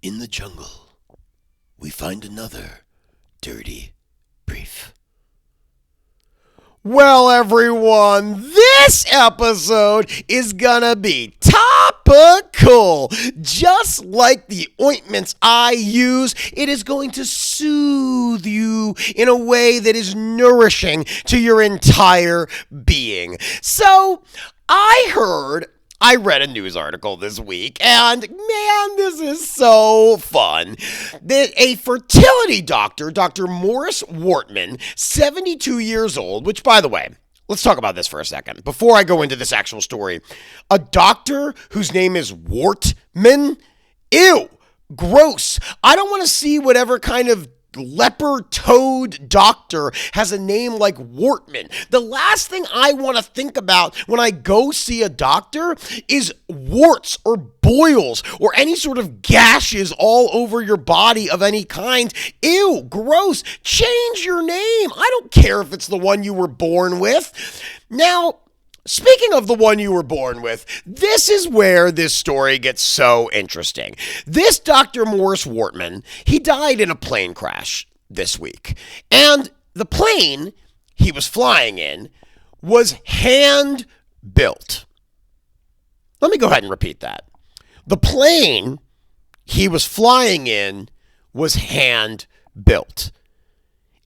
In the jungle, we find another dirty brief. Well, everyone, this episode is gonna be topical. Just like the ointments I use, it is going to soothe you in a way that is nourishing to your entire being. So, I read a news article this week, and man, this is so fun. A fertility doctor, Dr. Morris Wortman, 72 years old, which, by the way, let's talk about this for a second. Before I go into this actual story, a doctor whose name is Wortman? Ew, gross. I don't want to see whatever kind of leper toad doctor has a name like Wortman. The last thing I want to think about when I go see a doctor is warts or boils or any sort of gashes all over your body of any kind. Ew, gross. Change your name. I don't care if it's the one you were born with. Now, speaking of the one you were born with, this is where this story gets so interesting. This Dr. Morris Wortman, he died in a plane crash this week. And the plane he was flying in was hand-built. Let me go ahead and repeat that. The plane he was flying in was hand-built.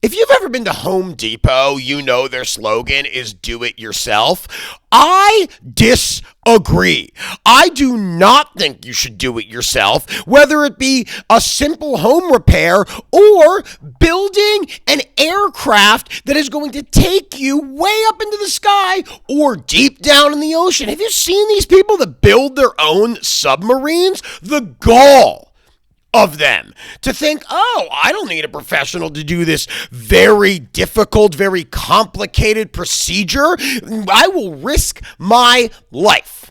If you've ever been to Home Depot, you know their slogan is do it yourself. I disagree. I do not think you should do it yourself, whether it be a simple home repair or building an aircraft that is going to take you way up into the sky or deep down in the ocean. Have you seen these people that build their own submarines? The gall of them to think, oh, I don't need a professional to do this very difficult, very complicated procedure. I will risk my life.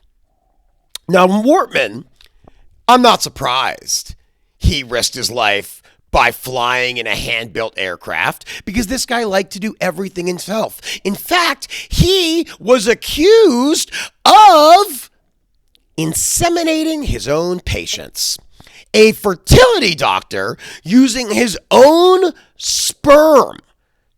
Now, Wortman, I'm not surprised he risked his life by flying in a hand-built aircraft because this guy liked to do everything himself. In fact, he was accused of inseminating his own patients. A fertility doctor using his own sperm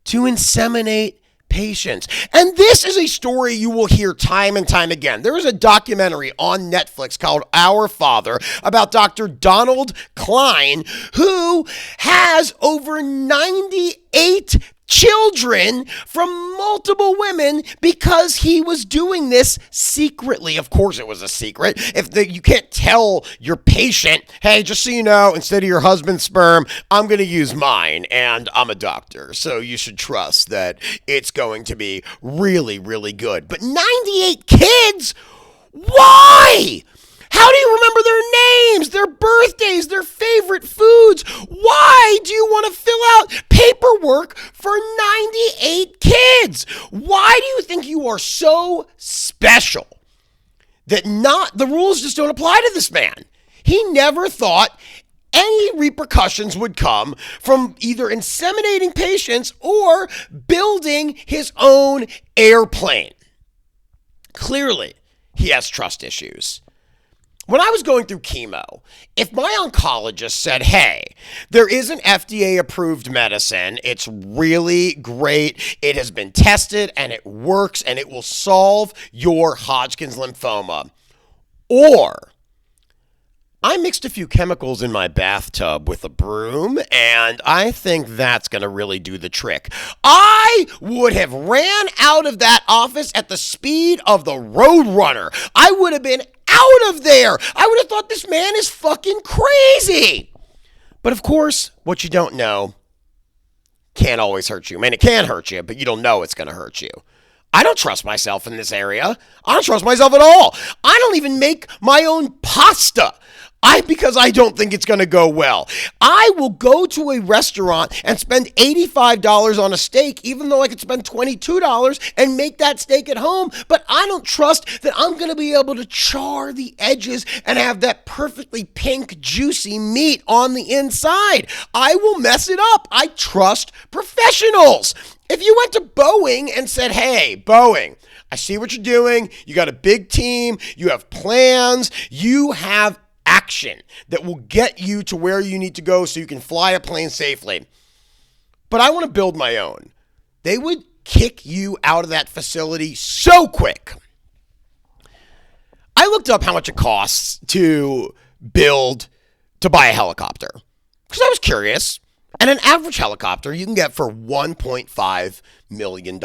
to inseminate patients. And this is a story you will hear time and time again. There is a documentary on Netflix called Our Father about Dr. Donald Klein, who has over 98 children from multiple women because he was doing this secretly. Of course it was a secret. You can't tell your patient, hey, just so you know, instead of your husband's sperm, I'm going to use mine, and I'm a doctor, so you should trust that it's going to be really, really good. But 98 kids? Why? How do you remember their names, their birthdays, their favorite foods? Why do you want to fill out paperwork for 98 kids? Why do you think you are so special that the rules just don't apply to this man? He never thought any repercussions would come from either inseminating patients or building his own airplane. Clearly, he has trust issues. When I was going through chemo, if my oncologist said, hey, there is an FDA-approved medicine, it's really great, it has been tested, and it works, and it will solve your Hodgkin's lymphoma, or I mixed a few chemicals in my bathtub with a broom, and I think that's going to really do the trick, I would have ran out of that office at the speed of the Roadrunner. I would have been out of there. I would have thought this man is fucking crazy. But of course, what you don't know can't always hurt you. Man, it can hurt you, but you don't know it's going to hurt you. I don't trust myself in this area. I don't trust myself at all. I don't even make my own pasta. Because I don't think it's going to go well. I will go to a restaurant and spend $85 on a steak, even though I could spend $22 and make that steak at home. But I don't trust that I'm going to be able to char the edges and have that perfectly pink, juicy meat on the inside. I will mess it up. I trust professionals. If you went to Boeing and said, hey, Boeing, I see what you're doing. You got a big team. You have plans. You have action that will get you to where you need to go so you can fly a plane safely. But I want to build my own. They would kick you out of that facility so quick. I looked up how much it costs to buy a helicopter because I was curious. And an average helicopter you can get for $1.5 million.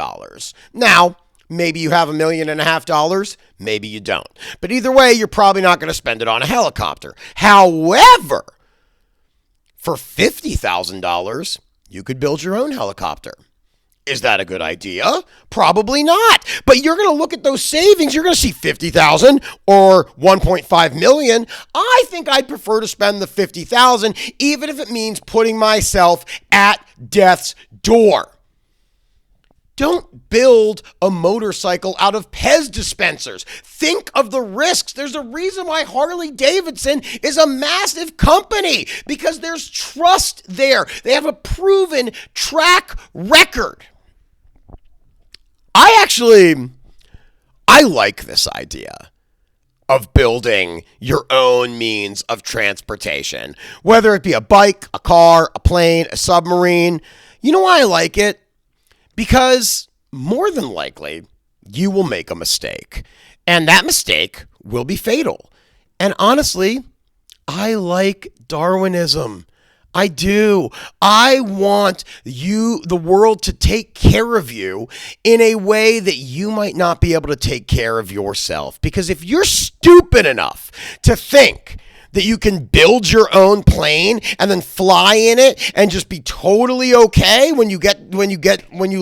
Now, maybe you have $1.5 million, maybe you don't. But either way, you're probably not going to spend it on a helicopter. However, for $50,000, you could build your own helicopter. Is that a good idea? Probably not. But you're going to look at those savings. You're going to see $50,000 or $1.5 million. I think I'd prefer to spend the $50,000, even if it means putting myself at death's door. Don't build a motorcycle out of Pez dispensers. Think of the risks. There's a reason why Harley Davidson is a massive company, because there's trust there. They have a proven track record. I like this idea of building your own means of transportation, whether it be a bike, a car, a plane, a submarine. You know why I like it? Because more than likely, you will make a mistake, and that mistake will be fatal. And honestly, I like Darwinism. I do. I want the world to take care of you in a way that you might not be able to take care of yourself. Because if you're stupid enough to think that you can build your own plane and then fly in it and just be totally okay when you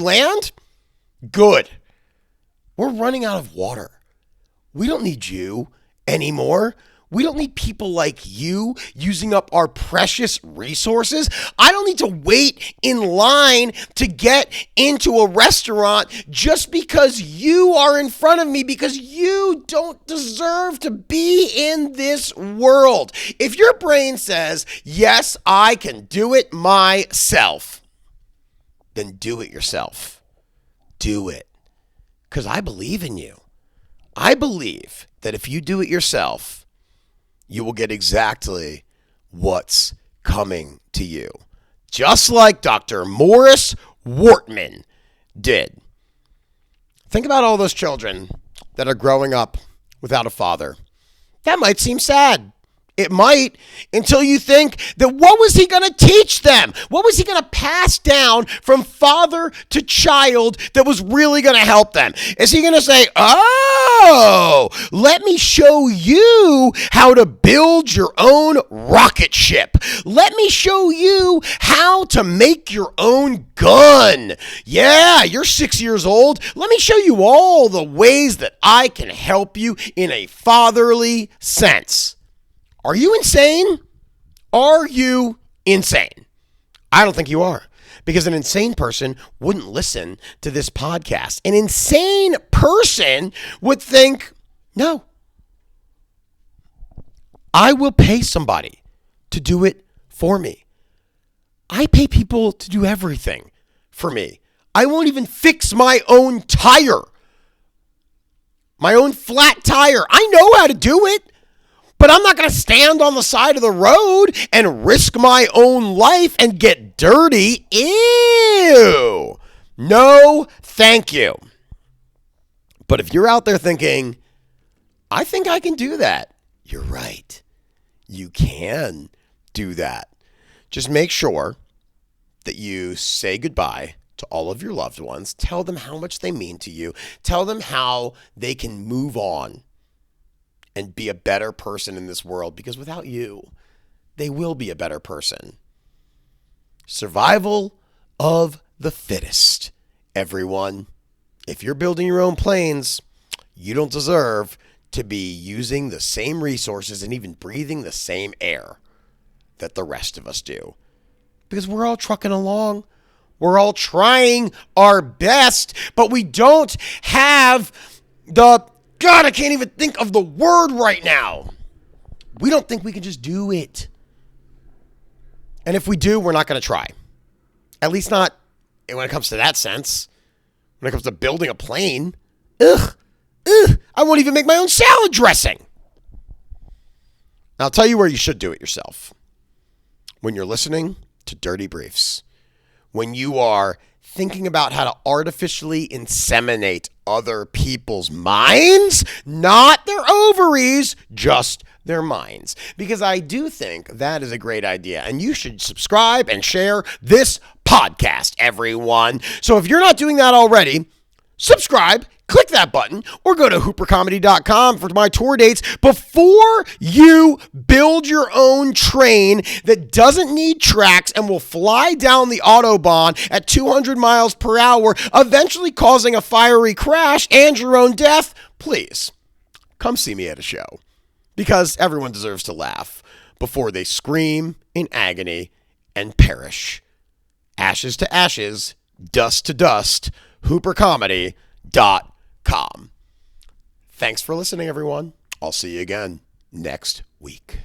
land, good. We're running out of water. We don't need you anymore. We don't need people like you using up our precious resources. I don't need to wait in line to get into a restaurant just because you are in front of me, because you don't deserve to be in this world. If your brain says, yes, I can do it myself, then do it yourself. Do it. Because I believe in you. I believe that if you do it yourself, you will get exactly what's coming to you. Just like Dr. Morris Wortman did. Think about all those children that are growing up without a father. That might seem sad. It might, until you think that what was he going to teach them? What was he going to pass down from father to child that was really going to help them? Is he going to say, oh, let me show you how to build your own rocket ship. Let me show you how to make your own gun. Yeah, you're 6 years old. Let me show you all the ways that I can help you in a fatherly sense. Are you insane? Are you insane? I don't think you are, because an insane person wouldn't listen to this podcast. An insane person would think, no, I will pay somebody to do it for me. I pay people to do everything for me. I won't even fix my own tire, my own flat tire. I know how to do it. But I'm not going to stand on the side of the road and risk my own life and get dirty. Ew. No, thank you. But if you're out there thinking, I think I can do that, you're right. You can do that. Just make sure that you say goodbye to all of your loved ones. Tell them how much they mean to you. Tell them how they can move on and be a better person in this world, because without you, they will be a better person. Survival of the fittest, everyone. If you're building your own planes, you don't deserve to be using the same resources and even breathing the same air that the rest of us do. Because we're all trucking along. We're all trying our best, but we don't have God, I can't even think of the word right now. We don't think we can just do it. And if we do, we're not going to try. At least not when it comes to that sense. When it comes to building a plane. I won't even make my own salad dressing. Now, I'll tell you where you should do it yourself. When you're listening to Dirty Briefs, when you are thinking about how to artificially inseminate other people's minds, not their ovaries, just their minds. Because I do think that is a great idea. And you should subscribe and share this podcast, everyone. So if you're not doing that already, subscribe, click that button, or go to hoopercomedy.com for my tour dates before you build your own train that doesn't need tracks and will fly down the Autobahn at 200 miles per hour, eventually causing a fiery crash and your own death. Please, come see me at a show, because everyone deserves to laugh before they scream in agony and perish. Ashes to ashes, dust to dust, hoopercomedy.com. Thanks for listening, everyone. I'll see you again next week.